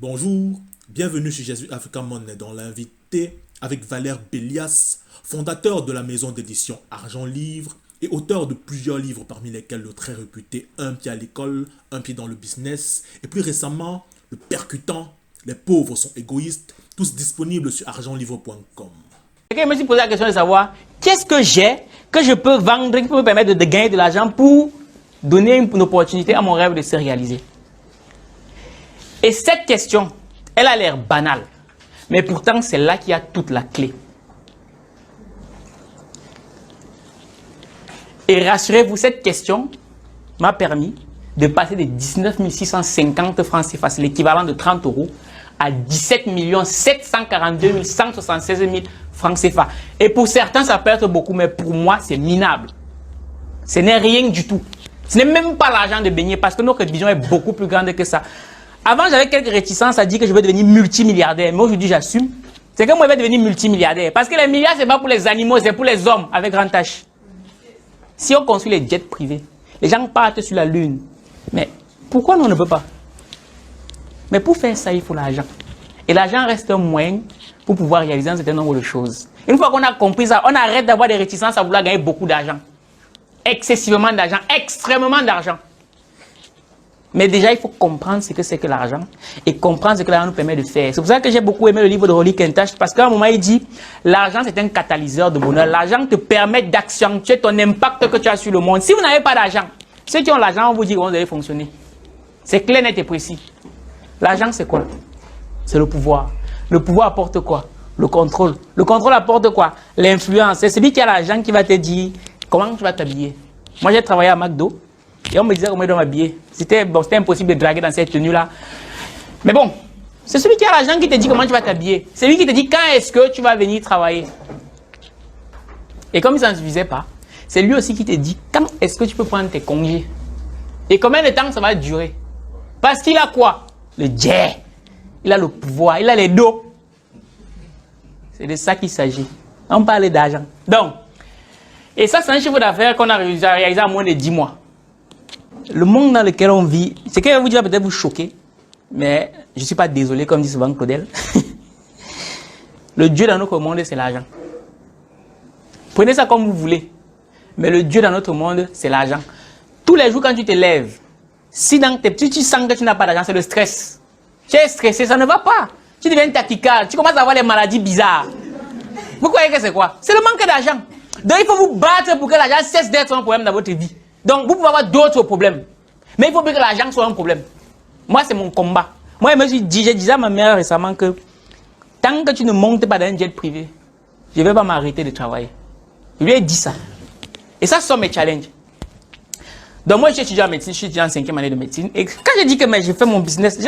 Bonjour, bienvenue chez Jésus Africa Money dans l'invité avec Valère Bélias, fondateur de la maison d'édition Argent Livre et auteur de plusieurs livres parmi lesquels le très réputé Un pied à l'école, un pied dans le business et plus récemment le percutant Les pauvres sont égoïstes, tous disponibles sur argentlivre.com. Je me suis posé la question de savoir qu'est-ce que j'ai que je peux vendre qui peut me permettre de gagner de l'argent pour donner une opportunité à mon rêve de se réaliser. Et cette question, elle a l'air banale, mais pourtant c'est là qu'il y a toute la clé. Et rassurez-vous, cette question m'a permis de passer de 19 650 francs CFA, c'est l'équivalent de 30 euros, à 17 742 176 000 francs CFA. Et pour certains, ça peut être beaucoup, mais pour moi, c'est minable. Ce n'est rien du tout. Ce n'est même pas l'argent de baigner, parce que notre vision est beaucoup plus grande que ça. Avant, j'avais quelques réticences à dire que je vais devenir multimilliardaire. Mais aujourd'hui, j'assume. C'est que moi, je vais devenir multimilliardaire. Parce que les milliards, ce n'est pas pour les animaux, c'est pour les hommes avec grand H. Si on construit les jets privés, les gens partent sur la Lune. Mais pourquoi on ne peut pas? Mais pour faire ça, il faut l'argent. Et l'argent reste un moyen pour pouvoir réaliser un certain nombre de choses. Une fois qu'on a compris ça, on arrête d'avoir des réticences à vouloir gagner beaucoup d'argent. Excessivement d'argent, extrêmement d'argent. Mais déjà, il faut comprendre ce que c'est que l'argent et comprendre ce que l'argent nous permet de faire. C'est pour ça que j'ai beaucoup aimé le livre de Rolly Kentash, parce qu'à un moment, il dit l'argent, c'est un catalyseur de bonheur. L'argent te permet d'accentuer ton impact que tu as sur le monde. Si vous n'avez pas d'argent, ceux qui ont l'argent, on vous dit que vous allez fonctionner. C'est clair, net et précis. L'argent, c'est quoi? C'est le pouvoir. Le pouvoir apporte quoi? Le contrôle. Le contrôle apporte quoi? L'influence. C'est celui qui a l'argent qui va te dire comment tu vas t'habiller. Moi, j'ai travaillé à McDo. Et on me disait comment je dois m'habiller. C'était impossible de draguer dans cette tenue-là. Mais bon, c'est celui qui a l'argent qui te dit comment tu vas t'habiller. C'est lui qui te dit quand est-ce que tu vas venir travailler. Et comme ça ne suffisait pas, c'est lui aussi qui te dit quand est-ce que tu peux prendre tes congés. Et combien de temps ça va durer. Parce qu'il a quoi? Le jet. Il a le pouvoir. Il a les dos. C'est de ça qu'il s'agit. On parle d'argent. Donc, et ça, c'est un chiffre d'affaires qu'on a réalisé en moins de 10 mois. Le monde dans lequel on vit, c'est que vous dire peut-être vous choquer, mais je ne suis pas désolé, comme dit souvent Claudel. Le Dieu dans notre monde, c'est l'argent. Prenez ça comme vous voulez, mais le Dieu dans notre monde, c'est l'argent. Tous les jours, quand tu te lèves, si dans tes petits, tu sens que tu n'as pas d'argent, c'est le stress. Tu es stressé, ça ne va pas. Tu deviens tachycarde, tu commences à avoir des maladies bizarres. Vous croyez que c'est quoi? C'est le manque d'argent. Donc il faut vous battre pour que l'argent cesse d'être un problème dans votre vie. Donc, vous pouvez avoir d'autres problèmes. Mais il faut plus que l'argent soit un problème. Moi, c'est mon combat. Moi, je disais à ma mère récemment que tant que tu ne montes pas dans un jet privé, je ne vais pas m'arrêter de travailler. Je lui ai dit ça. Et ça, ce sont mes challenges. Donc, moi, je suis étudiant en médecine, je suis étudiant en 5e année de médecine. Et quand je dis que je fais mon business,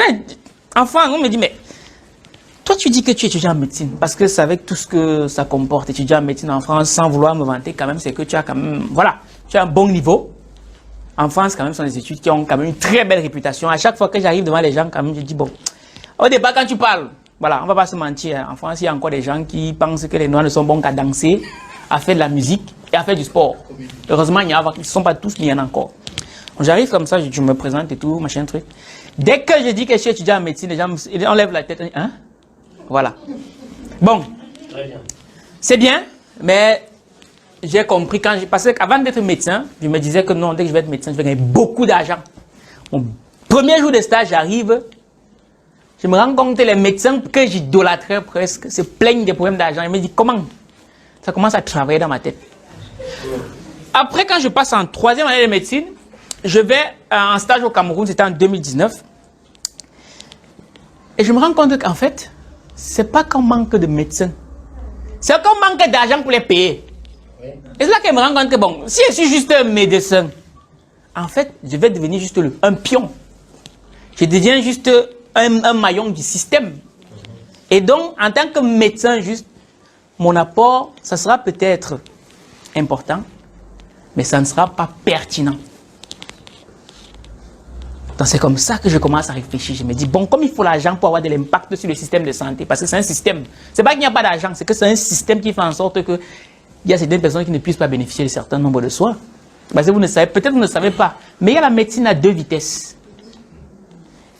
enfin, on me dit, mais toi, tu dis que tu es étudiant en médecine. Parce que c'est avec tout ce que ça comporte, étudiant en médecine en France, sans vouloir me vanter, quand même, c'est que tu as quand même, voilà, tu as un bon niveau. En France, quand même, ce sont des études qui ont quand même une très belle réputation. À chaque fois que j'arrive devant les gens, quand même, je dis, bon, au départ, quand tu parles, voilà, on va pas se mentir. En France, il y a encore des gens qui pensent que les Noirs ne sont bons qu'à danser, à faire de la musique et à faire du sport. Heureusement, ils ne sont pas tous, mais il y en a encore. J'arrive comme ça, je me présente et tout, machin, truc. Dès que je dis que je suis étudiant en médecine, les gens enlèvent la tête. Hein? Voilà. Bon. C'est bien, mais j'ai compris parce qu'avant d'être médecin, je me disais que non, dès que je vais être médecin, je vais gagner beaucoup d'argent. Mon premier jour de stage, j'arrive, je me rends compte que les médecins que j'idolâtrais presque se plaignent des problèmes d'argent. Je me dis comment? Ça commence à travailler dans ma tête. Après, quand je passe en 3e année de médecine, je vais en stage au Cameroun, c'était en 2019. Et je me rends compte qu'en fait, c'est pas qu'on manque de médecins. C'est qu'on manque d'argent pour les payer. Et c'est là que je me rends compte que bon, si je suis juste un médecin, en fait, je vais devenir juste un pion. Je deviens juste un maillon du système. Et donc, en tant que médecin, juste, mon apport, ça sera peut-être important, mais ça ne sera pas pertinent. Donc, c'est comme ça que je commence à réfléchir. Je me dis, bon, comme il faut l'argent pour avoir de l'impact sur le système de santé, parce que c'est un système. C'est pas qu'il n'y a pas d'argent, c'est que c'est un système qui fait en sorte que il y a certaines personnes qui ne puissent pas bénéficier de certains nombres de soins. Parce que vous ne savez, peut-être vous ne savez pas, mais il y a la médecine à 2 vitesses.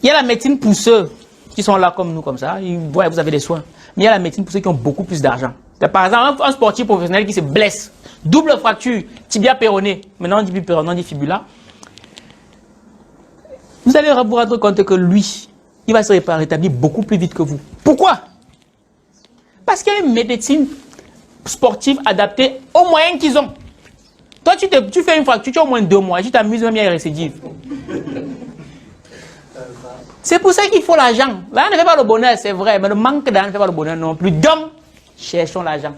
Il y a la médecine pour ceux qui sont là comme nous, comme ça, ouais, vous avez des soins. Mais il y a la médecine pour ceux qui ont beaucoup plus d'argent. Par exemple, un sportif professionnel qui se blesse, double fracture, tibia péroné, maintenant on dit plus péroné, on dit fibula. Vous allez vous rendre compte que lui, il va se rétablir beaucoup plus vite que vous. Pourquoi? Parce qu'il y a une médecine sportive adaptée aux moyens qu'ils ont. Toi, tu fais une fracture, tu as au moins 2 mois, tu t'amuses même, il y a récidive. C'est pour ça qu'il faut l'argent. L'argent ne fait pas le bonheur, c'est vrai, mais le manque d'argent ne fait pas le bonheur non plus. Donc, cherchons l'argent.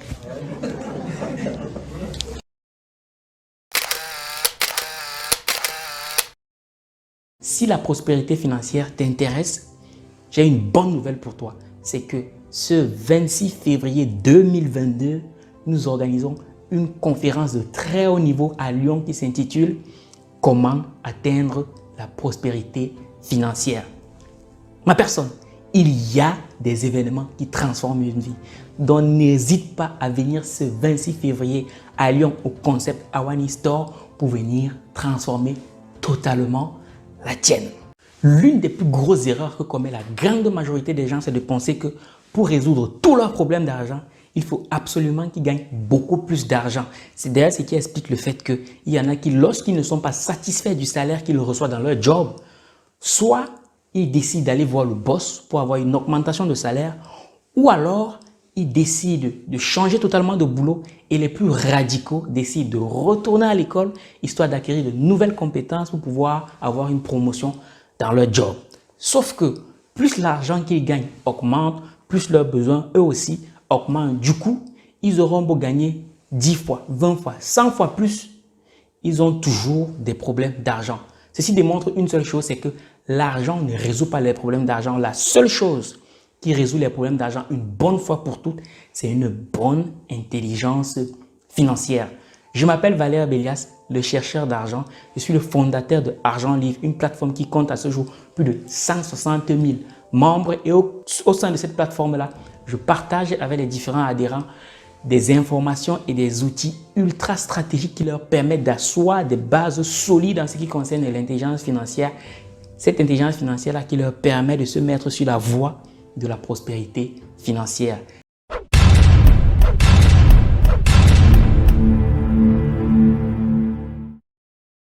Si la prospérité financière t'intéresse, j'ai une bonne nouvelle pour toi. C'est que ce 26 février 2022, nous organisons une conférence de très haut niveau à Lyon qui s'intitule « Comment atteindre la prospérité financière ». Ma personne, il y a des événements qui transforment une vie. Donc n'hésite pas à venir ce 26 février à Lyon au Concept Awani Store pour venir transformer totalement la tienne. L'une des plus grosses erreurs que commet la grande majorité des gens, c'est de penser que pour résoudre tous leurs problèmes d'argent, il faut absolument qu'ils gagnent beaucoup plus d'argent. C'est d'ailleurs ce qui explique le fait qu'il y en a qui, lorsqu'ils ne sont pas satisfaits du salaire qu'ils reçoivent dans leur job, soit ils décident d'aller voir le boss pour avoir une augmentation de salaire, ou alors ils décident de changer totalement de boulot et les plus radicaux décident de retourner à l'école histoire d'acquérir de nouvelles compétences pour pouvoir avoir une promotion dans leur job. Sauf que plus l'argent qu'ils gagnent augmente, plus leurs besoins eux aussi augmentent. Du coup, ils auront beau gagner 10 fois, 20 fois, 100 fois plus, ils ont toujours des problèmes d'argent. Ceci démontre une seule chose, c'est que l'argent ne résout pas les problèmes d'argent. La seule chose qui résout les problèmes d'argent une bonne fois pour toutes, c'est une bonne intelligence financière. Je m'appelle Valère Bélias, le chercheur d'argent. Je suis le fondateur de Argent Livre, une plateforme qui compte à ce jour plus de 160 000 membres. Et au sein de cette plateforme-là, je partage avec les différents adhérents des informations et des outils ultra stratégiques qui leur permettent d'asseoir des bases solides en ce qui concerne l'intelligence financière. Cette intelligence financière-là qui leur permet de se mettre sur la voie de la prospérité financière.